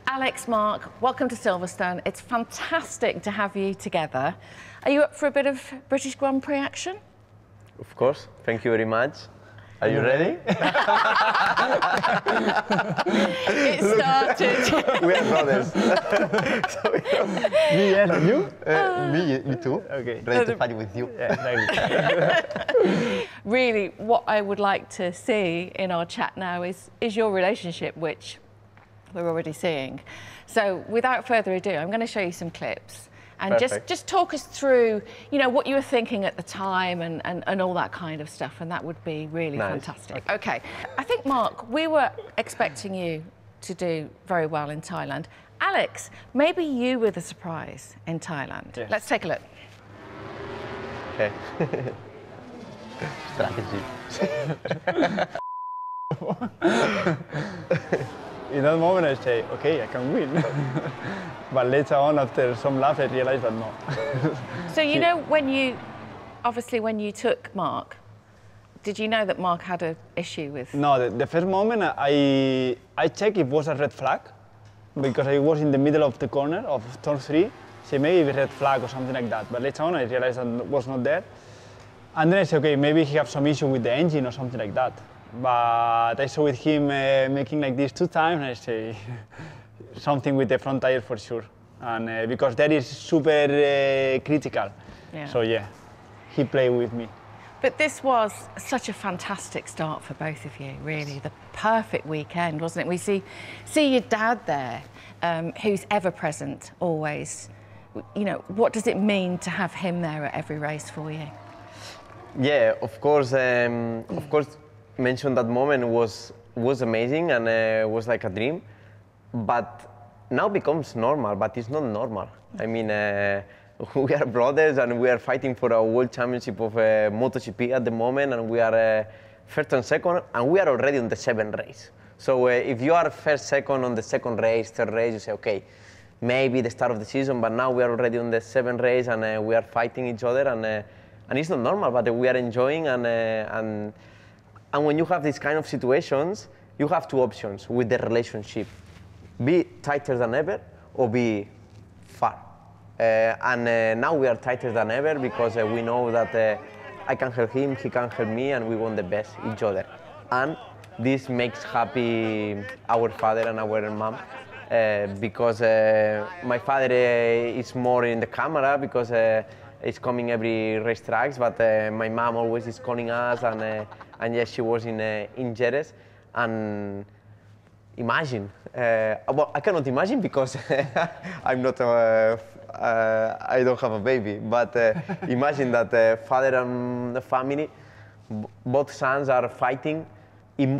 Alex, Marc, welcome to Silverstone. It's fantastic to have you together. Are you up for a bit of British Grand Prix action? Of course. Thank you very much. Are you ready? It started. We are brothers. Me, yes, and you? Me too. Okay. Ready to fight with you. Yeah, exactly. Really, what I would like to see in our chat now is your relationship, which we're already seeing. So without further ado, I'm going to show you some clips. And just talk us through, you know, what you were thinking at the time and all that kind of stuff, and that would be really fantastic. Okay. I think, Marc, we were expecting you to do very well in Thailand. Alex, maybe you were the surprise in Thailand. Yes. Let's take a look. Okay. Strategy. In that moment, I say, okay, I can win. But later on, after some laughs, I realized that no. So you know, when you took Marc, did you know that Marc had an issue with? No, the first moment I checked if it was a red flag, because I was in the middle of the corner of turn 3, so maybe a red flag or something like that. But later on, I realized that it was not there. And then I said, okay, maybe he has some issue with the engine or something like that. But I saw with him making like this 2 times, and I say something with the front tire for sure. And because that is super critical. Yeah. So yeah, he played with me. But this was such a fantastic start for both of you, really. The perfect weekend, wasn't it? We see your dad there, who's ever present, always. You know, what does it mean to have him there at every race for you? Yeah, of course. Mention that moment was amazing and was like a dream, but now becomes normal. But it's not normal. I mean, we are brothers and we are fighting for a world championship of MotoGP at the moment, and we are first and second, and we are already on the 7th race. So if you are first, second on the 2nd race, 3rd race, you say okay, maybe the start of the season. But now we are already on the 7th race, and we are fighting each other, and it's not normal. But we are enjoying And when you have these kind of situations, you have 2 options with the relationship. Be tighter than ever or be far. Now we are tighter than ever because we know that I can help him, he can help me, and we want the best each other. And this makes happy our father and our mom because my father is more in the camera because it's coming every race tracks, but my mom always is calling us, and yes, she was in Jerez, and imagine, well, I cannot imagine because I'm not, I don't have a baby, but imagine that father and the family, both sons are fighting in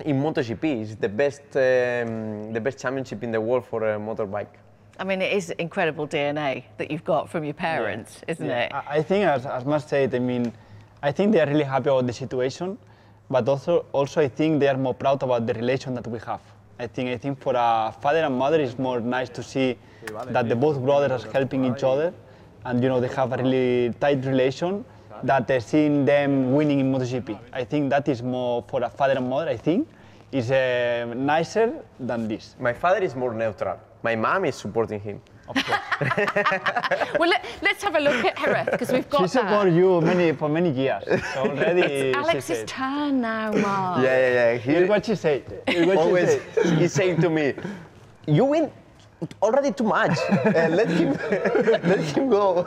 MotoGP. It's the best championship in the world for a motorbike. I mean, it is incredible DNA that you've got from your parents, isn't it? I think, as Marc said, I mean, I think they are really happy about the situation, but also I think they are more proud about the relation that we have. I think for a father and mother, it's more nice to see that the both brothers are helping each other, and you know they have a really tight relation. That seeing them winning in MotoGP, I think that is more for a father and mother. I think is nicer than this. My father is more neutral. My mom is supporting him. Of course. Well, let's have a look at Jerez, because we've got She supported you for many years. So already it's Alex's turn now, Marc. Yeah. Here's what she said. Always, he's saying to me, "You win already too much. Let him go."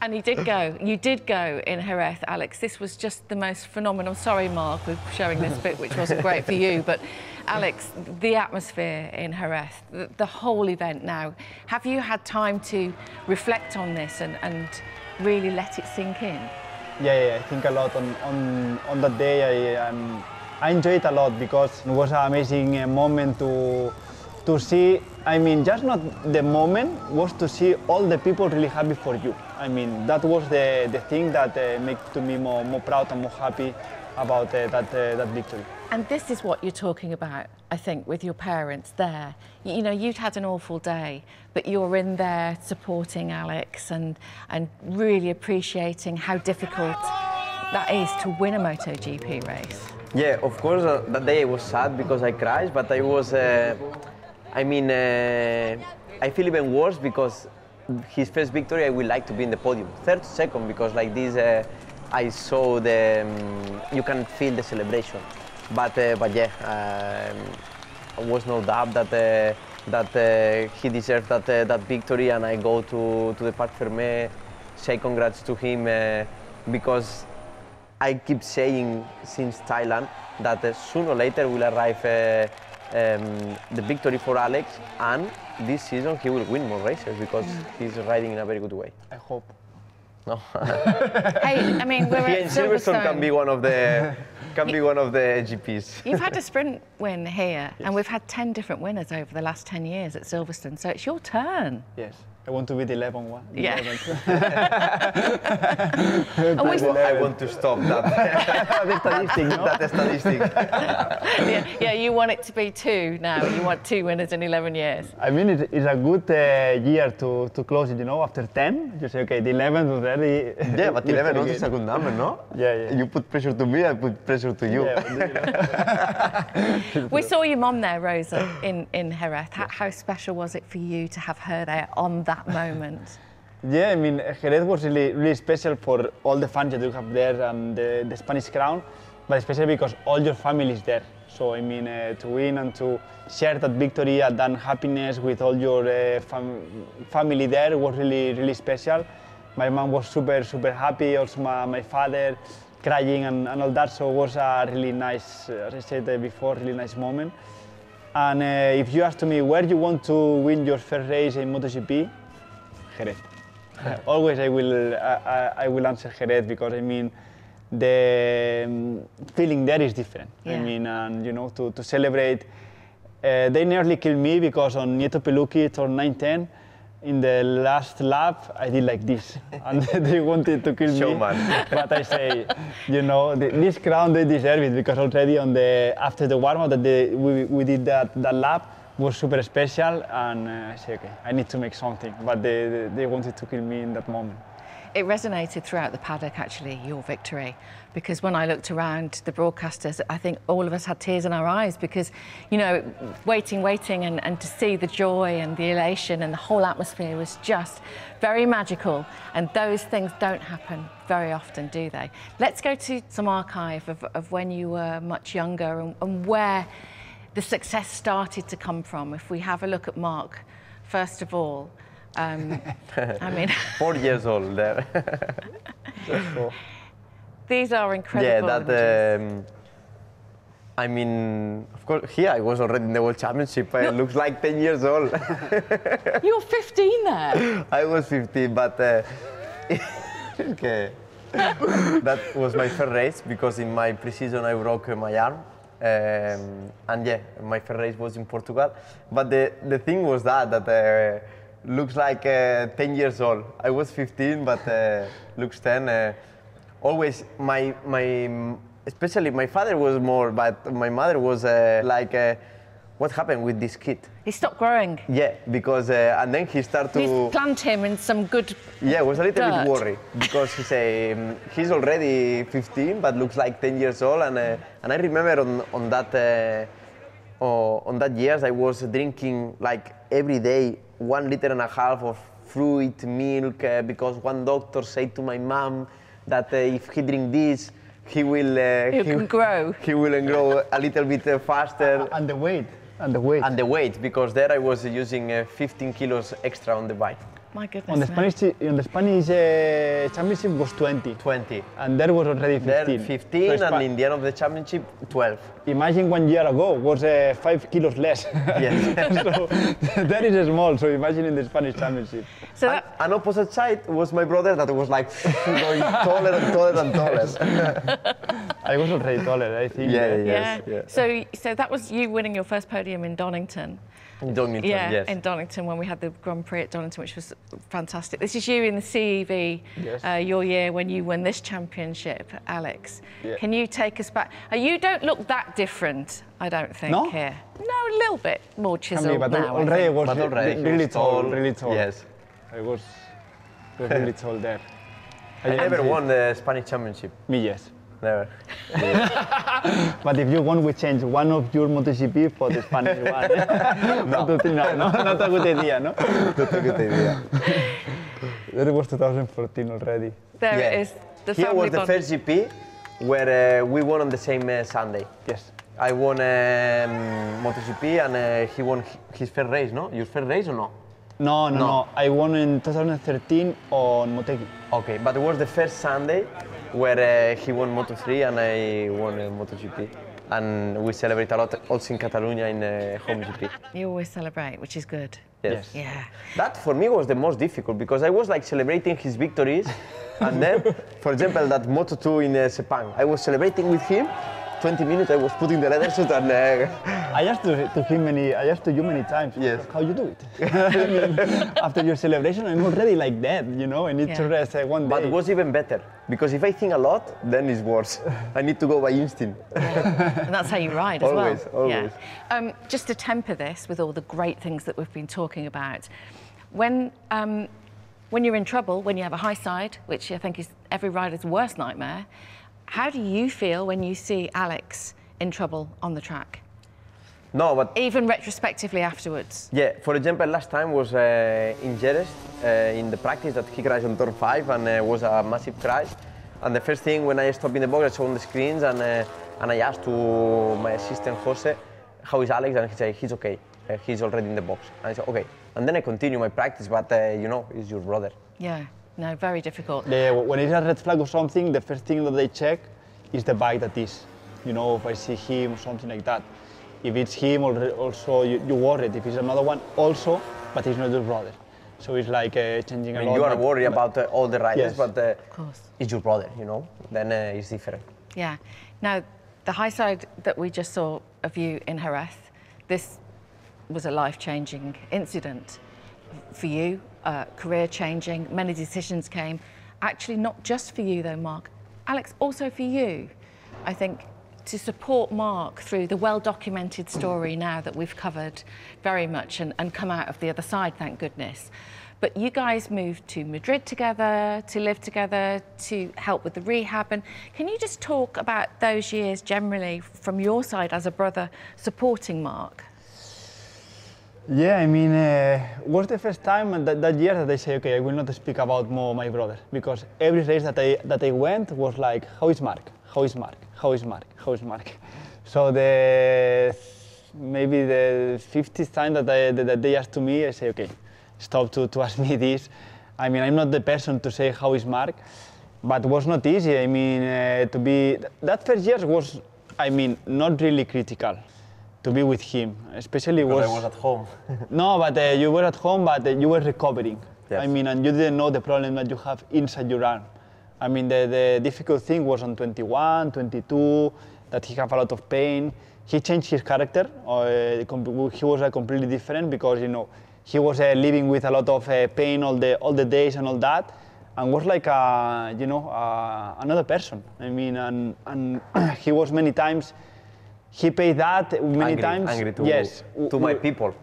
And he did go. You did go in Jerez, Alex. This was just the most phenomenal. Sorry, Marc, we're showing this bit, which wasn't great for you. But, Alex, the atmosphere in Jerez, the whole event now, have you had time to reflect on this and really let it sink in? Yeah, I think a lot on that day. I enjoyed it a lot because it was an amazing moment to see. I mean, just not the moment, was to see all the people really happy for you. I mean, that was the thing that made me more proud and more happy about that victory. And this is what you're talking about, I think, with your parents there. You know, you'd had an awful day, but you're in there supporting Alex and really appreciating how difficult that is to win a MotoGP race. Yeah, of course, that day I was sad because I crashed, but I was I mean, I feel even worse because his first victory, I would like to be in the podium. Third, second, because like this, I saw the, you can feel the celebration. But yeah, there was no doubt that he deserved that victory, and I go to the Parc Fermé, say congrats to him, because I keep saying since Thailand that sooner or later will arrive the victory for Alex, and this season he will win more races because he's riding in a very good way. I hope. No. Hey, I mean, we're at Silverstone can be one of the GPs. You've had a sprint win here, and we've had 10 different winners over the last 10 years at Silverstone, so it's your turn. Yes. I want to be the 11th one. Yeah. I want to stop that. That statistic. Yeah, you want it to be 2 now. You want 2 winners in 11 years. I mean, it's a good year to close it, you know, after 10. You say, okay, the 11th was very... Yeah, but 11 also is a good number, no? Yeah. You put pressure to me, I put pressure to you. Yeah, We saw your mum there, Rosa, in Jerez. How special was it for you to have her there on that moment? Yeah, I mean, Jerez was really special for all the fans that you have there and the Spanish crown, but especially because all your family is there. So, I mean, to win and to share that victory and that happiness with all your family there was really special. My mom was super happy, also my father crying and all that, so it was a really nice, as I said before, really nice moment. And if you ask me where you want to win your first race in MotoGP, Jerez. Always I will answer Jerez because I mean the feeling there is different. Yeah. I mean, and you know, to celebrate, they nearly killed me because on Nieto Peluki turned 9-10. In the last lap, I did like this, and they wanted to kill me. But I say, you know, this crown they deserve it because already on after the warm-up that we did that lap was super special, and I say, okay, I need to make something. But they wanted to kill me in that moment. It resonated throughout the paddock, actually, your victory, because when I looked around the broadcasters, I think all of us had tears in our eyes because, you know, waiting and to see the joy and the elation and the whole atmosphere was just very magical, and those things don't happen very often, do they? Let's go to some archive of when you were much younger and where the success started to come from. If we have a look at Marc, first of all, I mean... 4 years old there. These are incredible. Yeah, that, I mean, of course, here I was already in the World Championship. I looked like 10 years old. You were 15 there? I was 15, but okay. That was my first race because in my pre-season I broke my arm. And yeah, my first race was in Portugal. But the thing was that looks like 10 years old. I was 15, but looks 10. Always, especially my father was more, but my mother was like, what happened with this kid? He stopped growing. Yeah, because, and then he started to... Please plant him in some good Yeah, I was a little dirt. bit worried, because he's already 15, but looks like 10 years old, and I remember on that years I was drinking like every day 1.5 liters of fruit milk because one doctor said to my mom that if he drink this, he will grow. He will grow a little bit faster. And the weight. And the weight, because there I was using 15 kilos extra on the bike. My goodness. On the Spanish championship was 20. 20. And there was already 15. There 15, so and in the end of the championship, 12. Imagine 1 year ago was 5 kilos less. Yes. So that is small, so imagine in the Spanish championship. So an opposite side was my brother that was like going taller and taller and taller. I was already taller, I think. Yeah. So that was you winning your first podium in Donington. In Donington, yes. In Donington when we had the Grand Prix at Donington, which was fantastic. This is you in the CEV, yes. Your year when you won this championship, Alex. Yeah. Can you take us back? You don't look that different, I don't think, no? here. No, a little bit more chiseled but now. Already I was really tall. Really tall. Yes. I was really tall there. I never won the Spanish championship. Me, yes. Never. But if you want, we change one of your MotoGP for the Spanish one. No, not a good idea, no? Not a good idea. That was 2014 already. There it is. The Here family was the bond. first GP where we won on the same Sunday. Yes. I won MotoGP and he won his first race, no? Your first race or no? No. I won in 2013 on Motegi. Okay, but it was the first Sunday where he won Moto3 and I won MotoGP. And we celebrate a lot also in Catalonia in home GP. You always celebrate, which is good. Yes. Yeah. That for me was the most difficult because I was like celebrating his victories and then, for example, that Moto2 in Sepang, I was celebrating with him. 20 minutes I was putting the leather suit and I asked you many times. Yes. How you do it? After your celebration, I'm already like that, you know. I need to rest one day. But it was even better because if I think a lot, then it's worse. I need to go by instinct. Yeah. And that's how you ride as Always. well. Yeah. Just to temper this with all the great things that we've been talking about, when you're in trouble, when you have a high side, which I think is every rider's worst nightmare, how do you feel when you see Alex in trouble on the track? No, but... Even retrospectively afterwards? Yeah, for example, last time was in Jerez, in the practice that he crashed on turn 5 and was a massive crash. And the first thing when I stopped in the box, I saw on the screens and I asked to my assistant Jose, how is Alex? And he said, he's okay, he's already in the box. And I said, okay. And then I continue my practice, but you know, he's your brother. Yeah. No, very difficult. When it's a red flag or something, the first thing that they check is the bike that is. You know, if I see him or something like that. If it's him, also you worried. If it's another one, also, but it's not your brother. So it's like changing a lot. You are worried about all the riders, yes. but of course. It's your brother, you know, then it's different. Yeah. Now, the high side that we just saw of you in Jerez, this was a life-changing incident for you. Career-changing, many decisions came. Actually, not just for you though, Marc. Alex, also for you. I think to support Marc through the well-documented story now that we've covered very much and come out of the other side, thank goodness. But you guys moved to Madrid together, to live together, to help with the rehab. And can you just talk about those years generally from your side as a brother supporting Marc? Yeah, I mean, it was the first time that year that I say, okay, I will not speak about more my brother, because every race that I went was like, how is Marc? How is Marc? How is Marc? How is Marc? So maybe the 50th time that they asked to me, I say, okay, stop to ask me this. I mean, I'm not the person to say how is Marc, but it was not easy. I mean, that first year was, I mean, not really critical. To be with him, especially because I was at home. No, but you were at home, but you were recovering. Yes. I mean, and you didn't know the problem that you have inside your arm. I mean, the difficult thing was on 21, 22, that he had a lot of pain. He changed his character. He was completely different because, you know, he was living with a lot of pain all the days and all that, and was like another person. I mean, and he was many times. He paid that many times. Angry to my people,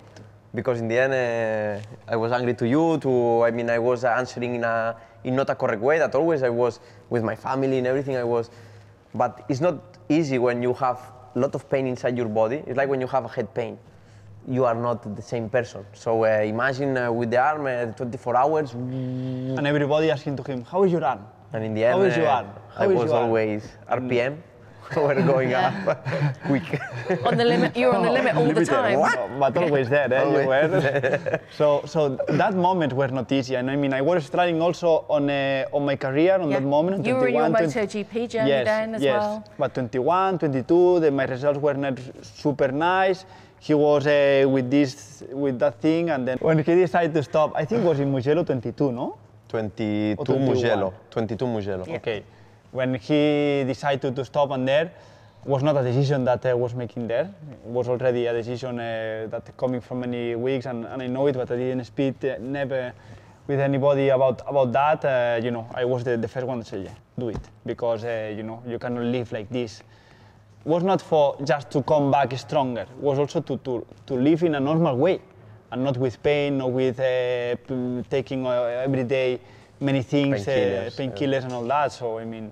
because in the end I was angry to you. I mean, I was answering in not a correct way. That always I was with my family and everything. But it's not easy when you have a lot of pain inside your body. It's like when you have a head pain. You are not the same person. So imagine with the arm 24 hours. And everybody asking to him, how is your arm? And in the end, how is your arm? I was always RPM. We're going up quick. On the limit, you're on the limit all the time. What? But always there, eh? You were. So that moment was not easy. And I mean, I was struggling also on my career on that moment. You were in your MotoGP journey then as well. But 21, 22, my results were not super nice. He was with that thing, and then when he decided to stop, I think it was in Mugello 22, no? 22 Mugello. 22 Mugello. Yeah. Okay. When he decided to stop on there, was not a decision that I was making there. It was already a decision that coming from many weeks, and I know it, but I didn't speak never with anybody about that. You know, I was the first one to say, yeah, do it, because you know, you cannot live like this. It was not for just to come back stronger. It was also to live in a normal way, and not with pain or with taking every day many things, painkillers and all that. So I mean,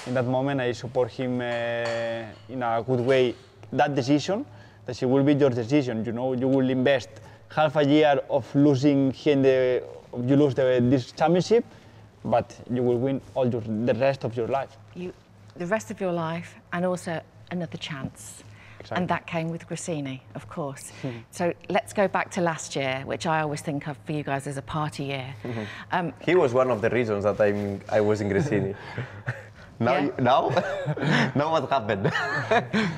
in that moment I support him in a good way. That decision, that it will be your decision. You know, you will invest half a year of losing here you lose this championship, but you will win the rest of your life. The rest of your life, and also another chance. Exactly. And that came with Gresini, of course. So let's go back to last year, which I always think of for you guys as a party year. He was one of the reasons that I was in Gresini. Now what happened?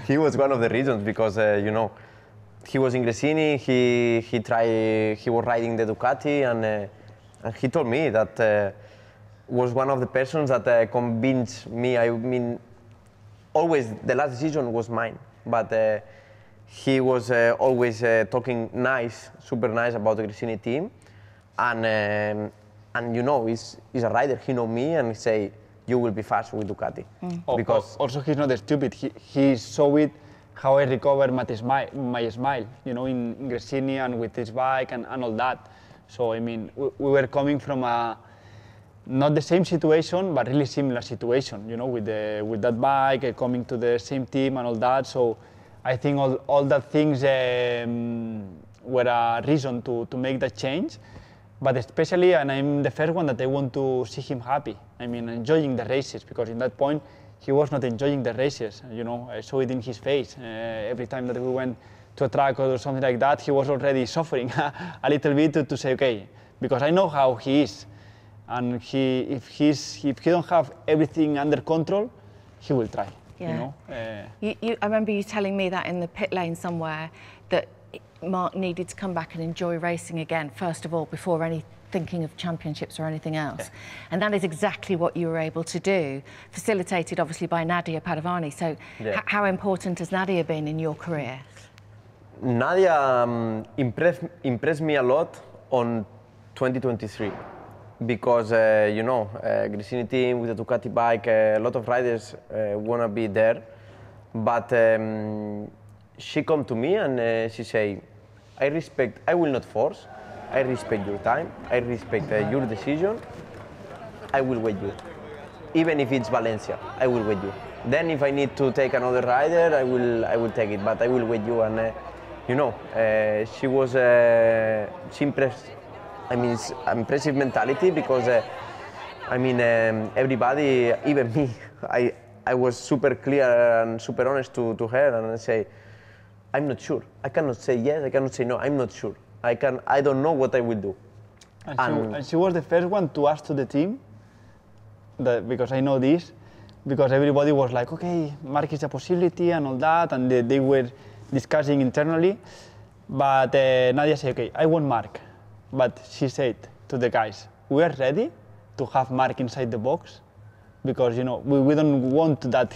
He was one of the reasons because you know, he was in Gresini. He was riding the Ducati, and he told me that was one of the persons that convinced me. I mean, always the last decision was mine, but he was always talking nice, super nice about the Gresini team, and you know, he's a rider. He know me, and he say, you will be fast with Ducati. Because also he's not stupid. He saw it how I recovered my smile, you know, in Gresini and with his bike and all that. So I mean, we were coming from not the same situation, but really similar situation, you know, with that bike, coming to the same team and all that. So I think all that things were a reason to make that change. But especially, and I'm the first one that I want to see him happy. I mean, enjoying the races, because in that point, he was not enjoying the races. You know, I saw it in his face. Every time that we went to a track or something like that, he was already suffering a little bit to say, okay, because I know how he is. And if he don't have everything under control, he will try. Yeah. You know? I remember you telling me that in the pit lane somewhere, that Marc needed to come back and enjoy racing again, first of all, before thinking of championships or anything else. Yeah. And that is exactly what you were able to do, facilitated obviously by Nadia Padovani. So how important has Nadia been in your career? Nadia impressed me a lot on 2023. Because, you know, Gresini team with the Ducati bike, a lot of riders want to be there. But she come to me and she say, I will not force, I respect your time, I respect your decision, I will wait you. Even if it's Valencia, I will wait you. Then if I need to take another rider, I will take it, but I will wait you. And, you know, she impressed. I mean, it's impressive mentality because, I mean, everybody, even me, I was super clear and super honest to her, and I say, I'm not sure. I cannot say yes, I cannot say no, I'm not sure. I don't know what I will do. And she was the first one to ask to the team, because I know this, because everybody was like, okay, Marc is a possibility and all that, and they were discussing internally. But Nadia said, okay, I want Marc. But she said to the guys, we are ready to have Marc inside the box, because, you know, we don't want that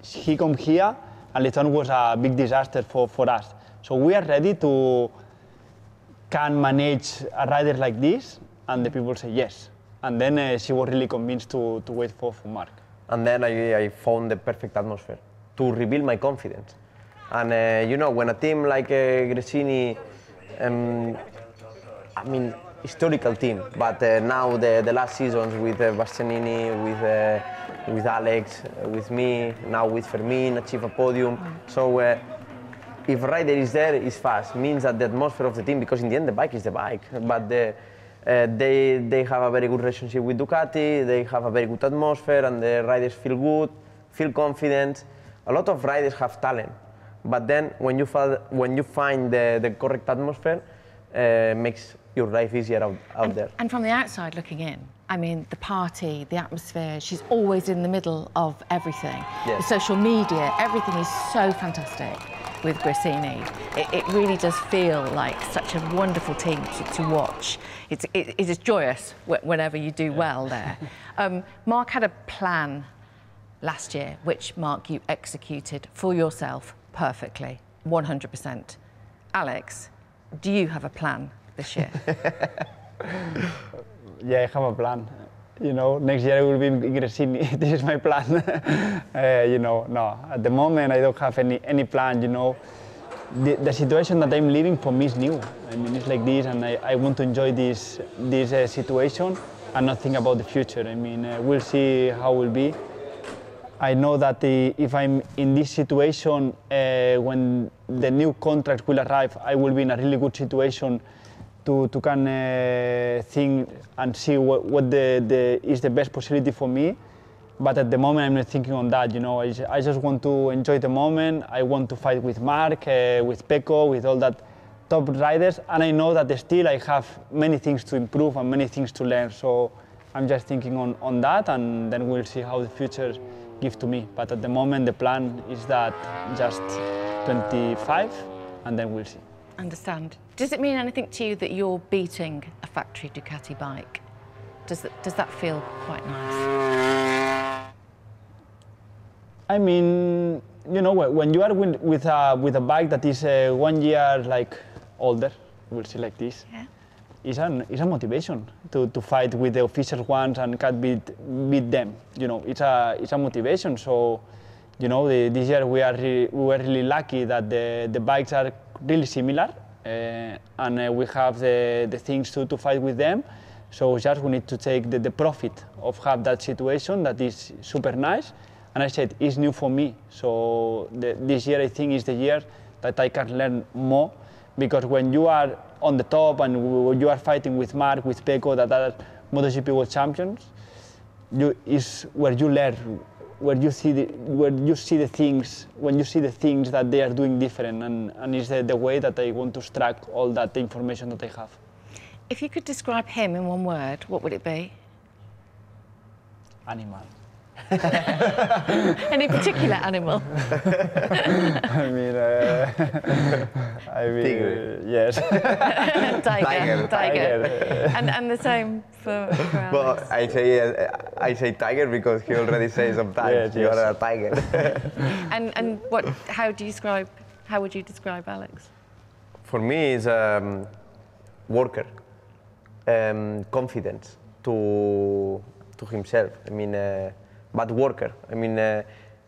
he come here and later on was a big disaster for us. So we are ready to can manage a rider like this, and the people say yes. And then she was really convinced to wait for Marc. And then I found the perfect atmosphere to rebuild my confidence. And you know, when a team like Gresini, I mean, historical team, but now the last seasons with Bastianini, with Alex, with me, now with Fermin, achieve a podium. So if rider is there, is fast, means that the atmosphere of the team, because in the end the bike is the bike, but they have a very good relationship with Ducati, they have a very good atmosphere, and the riders feel good, feel confident. A lot of riders have talent, but then when you find the correct atmosphere, makes your life easier out there. And from the outside looking in, I mean, the party, the atmosphere, she's always in the middle of everything. Yes. The social media, everything is so fantastic with Gresini. It really does feel like such a wonderful team to watch. It is joyous whenever you do well there. Marc had a plan last year, which, Marc, you executed for yourself perfectly, 100%. Alex, do you have a plan this year? Yeah, I have a plan. You know, next year I will be in Gresini. This is my plan. You know, no, at the moment I don't have any plan. You know, the situation that I'm living for me is new. I mean, it's like this, and I want to enjoy this situation and not think about the future. I mean, we'll see how it will be. I know that if I'm in this situation, when the new contract will arrive, I will be in a really good situation to can think and see what is the best possibility for me. But at the moment, I'm not thinking on that. You know, I just want to enjoy the moment. I want to fight with Marc, with Pecco, with all that top riders, and I know that still I have many things to improve and many things to learn. So I'm just thinking on that, and then we'll see how the future gives to me. But at the moment, the plan is that just 25, and then we'll see. Understand. Does it mean anything to you that you're beating a factory Ducati bike? Does that feel quite nice? I mean, you know, when you are with a bike that is 1 year like older, we'll say like this, yeah. It's a motivation to fight with the official ones and can't beat them. You know, it's a motivation. So, you know, this year we were really lucky that the bikes are really similar, and we have the things to fight with them. So just we need to take the profit of have that situation that is super nice. And I said, it's new for me. So this year I think is the year that I can learn more, because when you are on the top and when you are fighting with Marc, with Pecco, that are MotoGP World Champions, is where you learn, where you see the things that they are doing different, and it's the way that I want to extract all that information that I have. If you could describe him in one word, what would it be? Animal. Any particular animal? I mean, Tigre. Yes. Tiger. And the same for Alex. Well, I say tiger because he already says sometimes you are a tiger. And how would you describe Alex? For me, is worker, confidence to himself. I mean. But worker. I mean,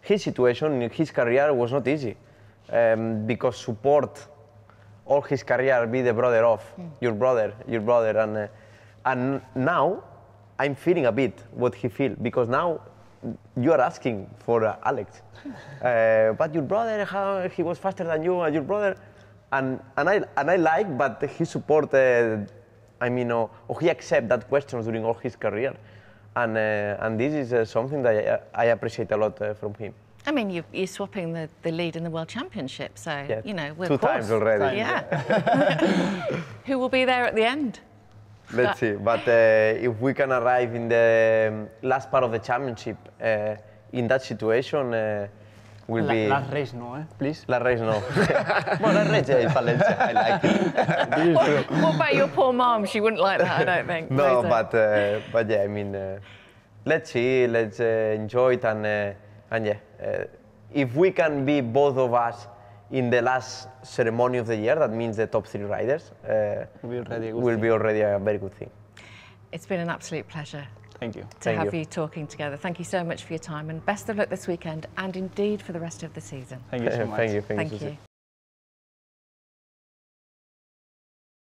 his situation, his career was not easy, because support all his career, be the brother of your brother, and now I'm feeling a bit what he feels, because now you are asking for Alex, but your brother, how he was faster than you, and your brother, and I like, but he supported. I mean, or he accept that questions during all his career. And this is something that I appreciate a lot from him. I mean, you're swapping the lead in the World Championship, so, yeah, you know, we're 2 times already. Yeah. Who will be there at the end? Let's see. But if we can arrive in the last part of the championship in that situation, will be... Last race, no, please? Last race, no. Well, last race in Valencia, I like it. What about your poor mom? She wouldn't like that, I don't think. No, but yeah, I mean, let's see, let's enjoy it, and yeah, if we can be both of us in the last ceremony of the year, that means the top 3 riders, will be already a very good thing. It's been an absolute pleasure. Thank you. To have you talking together. Thank you so much for your time, and best of luck this weekend, and indeed for the rest of the season. Thank you so much. Thank you. Thank you.